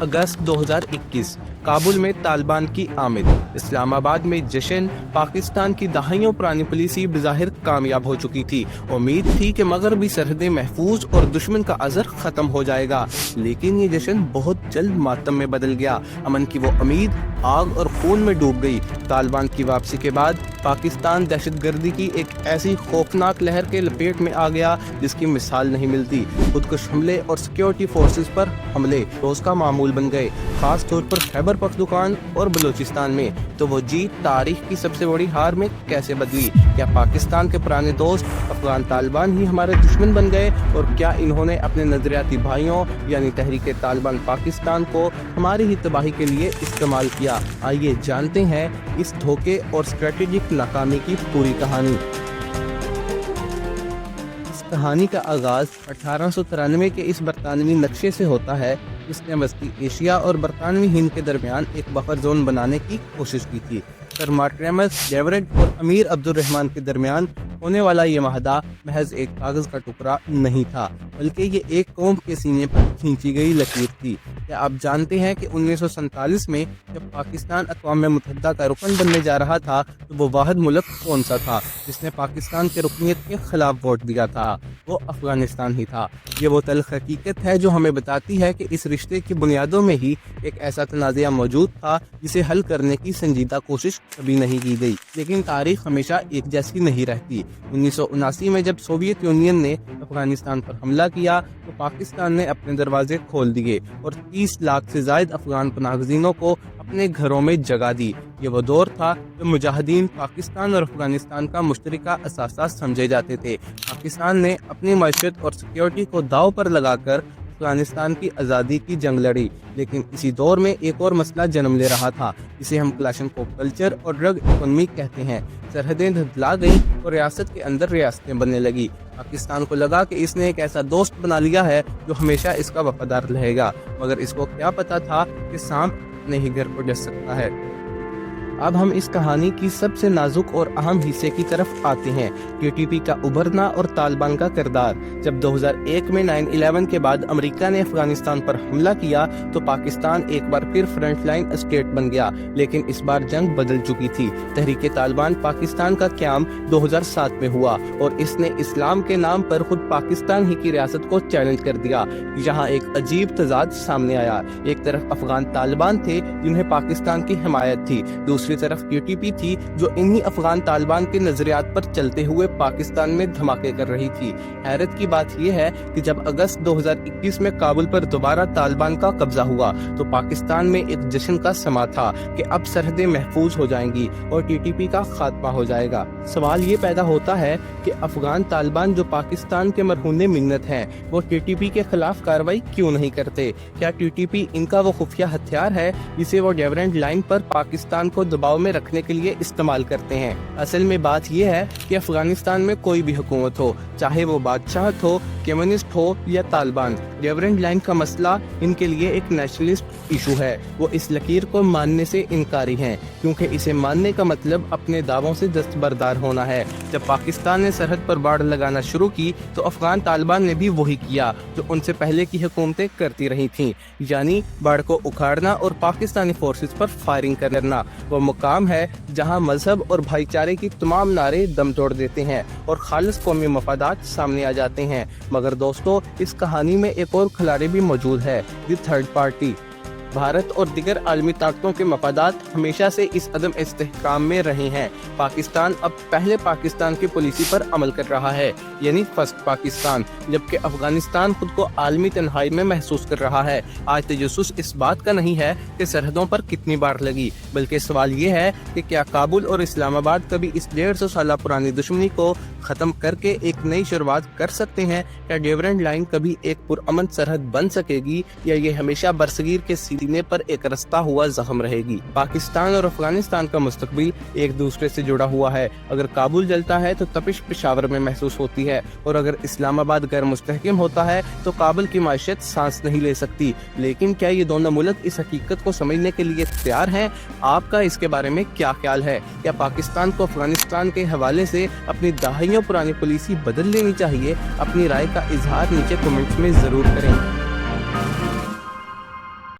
अगस्त 2021 काबुल में तालिबान की आमद, इस्लामाबाद में जश्न। पाकिस्तान की दहाइयों पुरानी पॉलिसी बज़ाहिर कामयाब हो चुकी थी। उम्मीद थी कि मगरबी सरहदें महफूज और दुश्मन का अज़र खत्म हो जाएगा, लेकिन ये जश्न बहुत जल्द मातम में बदल गया। अमन की वो उम्मीद आग और खून में डूब गई। तालिबान की वापसी के बाद पाकिस्तान दहशतगर्दी की एक ऐसी खौफनाक लहर के लपेट में आ गया जिसकी मिसाल नहीं मिलती। खुदकुश हमले और सिक्योरिटी फोर्सेस पर हमले रोज का मामूल बन गए, खास तौर पर खैबर पख्तूनख्वा और बलूचिस्तान में। तो वो जीत तारीख की सबसे बड़ी हार में कैसे बदली? क्या पाकिस्तान के पुराने दोस्त अफगान तालिबान ही हमारे दुश्मन बन गए, और क्या इन्होंने अपने नजरियाती भाइयों यानी तहरीक तालिबान पाकिस्तान को हमारी ही तबाही के लिए इस्तेमाल किया? आइए जानते हैं इस धोखे और स्ट्रेटेजिक नाकामी की पूरी कहानी। इस कहानी का आगाज 1893 के इस बरतानवी नक्शे से होता है जिसने वस्ती एशिया और बरतानवी हिंद के दरमियान एक बफर जोन बनाने की कोशिश की थी। सर मार्टिनेमस डेवरेट और अमीर अब्दुर्रहमान के दरमियान होने वाला ये माहदा महज एक कागज का टुकड़ा नहीं था, बल्कि ये एक कौम के सीने पर खींची गई लकीर थी। क्या आप जानते हैं कि 1947 में जब पाकिस्तान अक़वाम मुत्तहिदा का रुकन बनने जा रहा था तो वो वाहिद मुल्क कौन सा था जिसने पाकिस्तान के रुकनीत के खिलाफ वोट दिया था? वो अफगानिस्तान ही था। ये वो तल्ख हकीकत है जो हमें बताती है कि इस रिश्ते की बुनियादों में ही एक ऐसा तनाज़ा मौजूद था जिसे हल करने की संजीदा कोशिश कभी नहीं की गई। लेकिन तारीख हमेशा एक जैसी नहीं रहती। 1979 में जब सोवियत यूनियन ने अफगानिस्तान पर हमला किया तो पाकिस्तान ने अपने दरवाजे खोल दिए और 30 लाख से ज्यादा अफगान पनाहगज़ीनों को अपने घरों में जगह दी। ये वो दौर था जब मुजाहिदीन पाकिस्तान और अफगानिस्तान का मुश्तरका असासा समझे जाते थे। पाकिस्तान ने अपनी मईशत और सिक्योरिटी को दांव पर लगाकर अफगानिस्तान की आज़ादी की जंग लड़ी। लेकिन इसी दौर में एक और मसला जन्म ले रहा था जिसे हम क्लाशनकोव कल्चर और ड्रग इकोनॉमी कहते हैं। सरहदें धुंधला गई और रियासत के अंदर रियासतें बनने लगी। पाकिस्तान को लगा कि इसने एक ऐसा दोस्त बना लिया है जो हमेशा इसका वफादार रहेगा, मगर इसको क्या पता था कि सांप अपने ही घर को डस सकता है। अब हम इस कहानी की सबसे नाजुक और अहम हिस्से की तरफ आते हैं, टीटीपी का उभरना और तालिबान का किरदार। जब 2001 में 9/11 के बाद अमेरिका ने अफगानिस्तान पर हमला किया तो पाकिस्तान एक बार फिर फ्रंटलाइन स्टेट बन गया, लेकिन इस बार जंग बदल चुकी थी। तहरीक तालिबान पाकिस्तान का क़याम 2007 में हुआ और इसने इस्लाम के नाम पर खुद पाकिस्तान ही की रियासत को चैलेंज कर दिया। यहाँ एक अजीब तजाद सामने आया। एक तरफ अफगान तालिबान थे जिन्हें पाकिस्तान की हिमायत थी, दूसरी तरफ टीटीपी थी जो इन्हीं अफगान तालिबान के नजरियात पर चलते हुए पाकिस्तान में धमाके कर रही थी। हैरत की बात यह है कि जब अगस्त 2021 में काबुल पर दोबारा तालिबान का कब्जा हुआ तो पाकिस्तान में एक जश्न का समा था कि अब सरहदें महफूज हो जाएंगी और टीटीपी का खात्मा हो जाएगा। सवाल ये पैदा होता है कि अफगान तालिबान जो पाकिस्तान के मरहून मिन्नत हैं, वो टीटीपी के खिलाफ कार्रवाई क्यों नहीं करते? क्या टीटीपी इनका वो खुफिया हथियार है जिसे वो डेवरेंट लाइन पर पाकिस्तान को दबाव में रखने के लिए इस्तेमाल करते हैं? असल में बात यह है कि अफगानिस्तान में कोई भी हुकूमत हो, चाहे वो बादशाहत हो, कम्युनिस्ट हो या तालिबान, डेवरेंट लाइन का मसला इनके लिए एक नेशनलिस्ट इशू है। वो इस लकीर को मानने से इनकारी हैं क्योंकि इसे मानने का मतलब अपने दावों से दस्तबरदार होना है। जब पाकिस्तान ने सरहद पर बाड़ लगाना शुरू की तो अफगान तालिबान ने भी वही किया जो उनसे पहले की हुकूमतें करती रही थीं, यानी बाड़ को उखाड़ना और पाकिस्तानी फोर्सेस पर फायरिंग करना। वो मुकाम है जहां मजहब और भाईचारे की तमाम नारे दम तोड़ देते हैं और खालिस कौमी मफादात सामने आ जाते हैं। मगर दोस्तों, इस कहानी में एक और खिलाड़ी भी मौजूद है, द थर्ड पार्टी। भारत और दिगर आलमी ताकतों के मफादात हमेशा से इस अदम इस्तेहकाम में रहे हैं। पाकिस्तान अब पहले पाकिस्तान की पॉलिसी पर अमल कर रहा है, यानी फर्स्ट पाकिस्तान, जबकि अफगानिस्तान खुद को आलमी तन्हाई में महसूस कर रहा है। आज तजस्सुस इस बात का नहीं है कि सरहदों पर कितनी बार लगी, बल्कि सवाल ये है कि क्या काबुल और इस्लामाबाद कभी इस 150 साल पुरानी दुश्मनी को खत्म करके एक नई शुरुआत कर सकते हैं? क्या डेवरेंट लाइन कभी एक पुरअमन सरहद बन सकेगी या ये हमेशा बरसगीर के सीने पर एक रस्ता हुआ जख्म रहेगी? पाकिस्तान और अफगानिस्तान का मुस्तकबिल एक दूसरे से जुड़ा हुआ है। अगर काबुल जलता है तो तपिश पेशावर में महसूस होती है, और अगर इस्लामाबाद गैर मुस्तहकम होता है तो काबुल की मायशत सांस नहीं ले सकती। लेकिन क्या ये दोनों मुल्क इस हकीकत को समझने के लिए तैयार हैं? आपका इसके बारे में क्या ख्याल है? क्या पाकिस्तान को अफगानिस्तान के हवाले से अपनी दहाइयों पुरानी पॉलिसी बदल लेनी चाहिए? अपनी राय का इजहार नीचे कमेंट्स में जरूर करें।